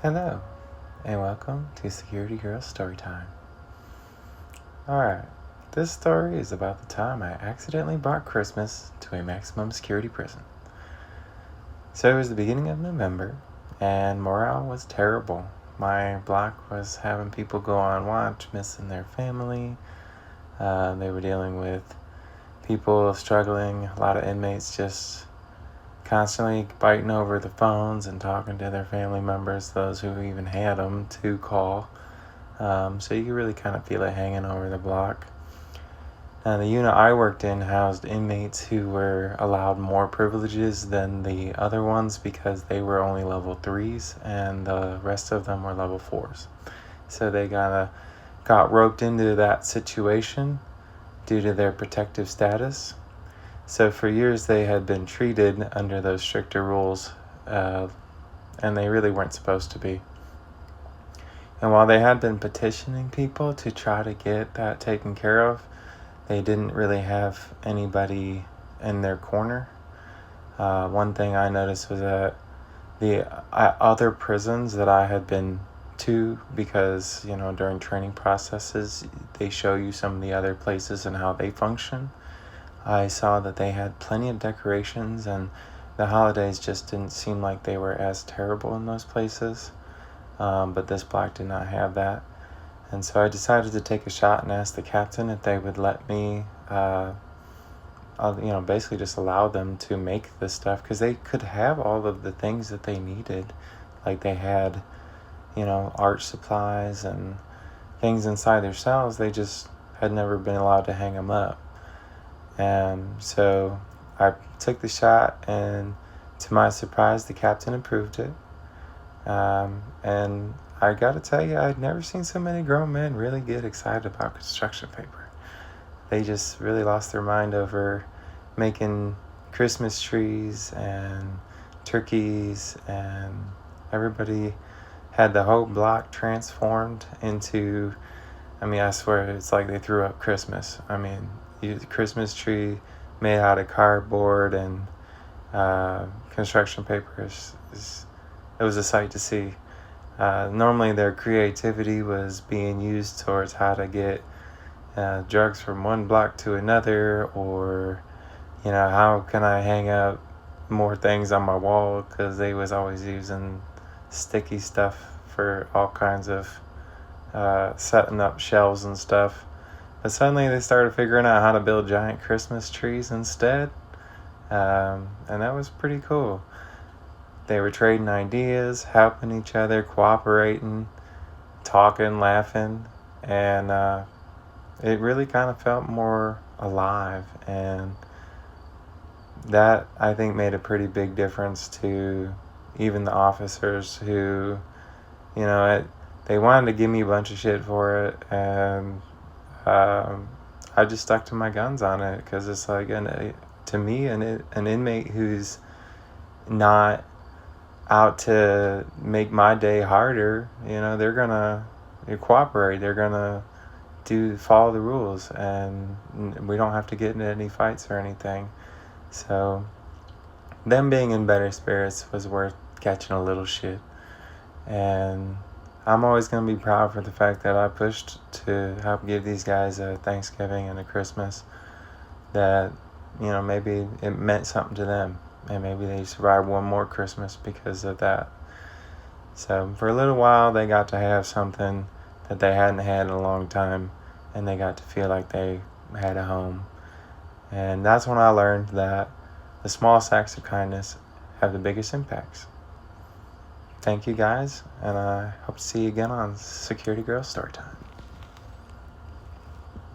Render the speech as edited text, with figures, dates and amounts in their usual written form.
Hello, and welcome to Security Girl Storytime. Alright, this story is about the time I accidentally brought Christmas to a maximum security prison. So it was the beginning of November, and morale was terrible. My block was having people go on watch, missing their family. They were dealing with people struggling, a lot of inmates just constantly biting over the phones and talking to their family members, those who even had them, to call. So you could really kind of feel it hanging over the block. Now, the unit I worked in housed inmates who were allowed more privileges than the other ones because they were only level 3s and the rest of them were level 4s. So they got roped into that situation due to their protective status. So for years they had been treated under those stricter rules, and they really weren't supposed to be. And while they had been petitioning people to try to get that taken care of, they didn't really have anybody in their corner. One thing I noticed was that the other prisons that I had been to, because, during training processes, they show you some of the other places and how they function. I saw that they had plenty of decorations, and the holidays just didn't seem like they were as terrible in those places. But this block did not have that. And so I decided to take a shot and ask the captain if they would let me, basically just allow them to make this stuff, because they could have all of the things that they needed. Like they had, art supplies and things inside their cells. They just had never been allowed to hang them up. And so I took the shot, and to my surprise, the captain approved it. And I gotta tell you, I'd never seen so many grown men really get excited about construction paper. They just really lost their mind over making Christmas trees and turkeys, and everybody had the whole block transformed into, I swear it's like they threw up Christmas. The Christmas tree made out of cardboard and construction paper it was a sight to see. Normally their creativity was being used towards how to get drugs from one block to another, or how can I hang up more things on my wall, because they was always using sticky stuff for all kinds of setting up shelves and stuff. But suddenly they started figuring out how to build giant Christmas trees instead. And that was pretty cool. They were trading ideas, helping each other, cooperating, talking, laughing. And it really kind of felt more alive. And that, I think, made a pretty big difference to even the officers who, they wanted to give me a bunch of shit for it. And I just stuck to my guns on it, because it's like, to me, an inmate who's not out to make my day harder, they're gonna cooperate. They're gonna follow the rules, and we don't have to get into any fights or anything. So them being in better spirits was worth catching a little shit. And I'm always going to be proud for the fact that I pushed to help give these guys a Thanksgiving and a Christmas that, maybe it meant something to them, and maybe they survived one more Christmas because of that. So for a little while, they got to have something that they hadn't had in a long time, and they got to feel like they had a home. And that's when I learned that the small acts of kindness have the biggest impacts. Thank you guys, and I hope to see you again on Security Girl Storytime.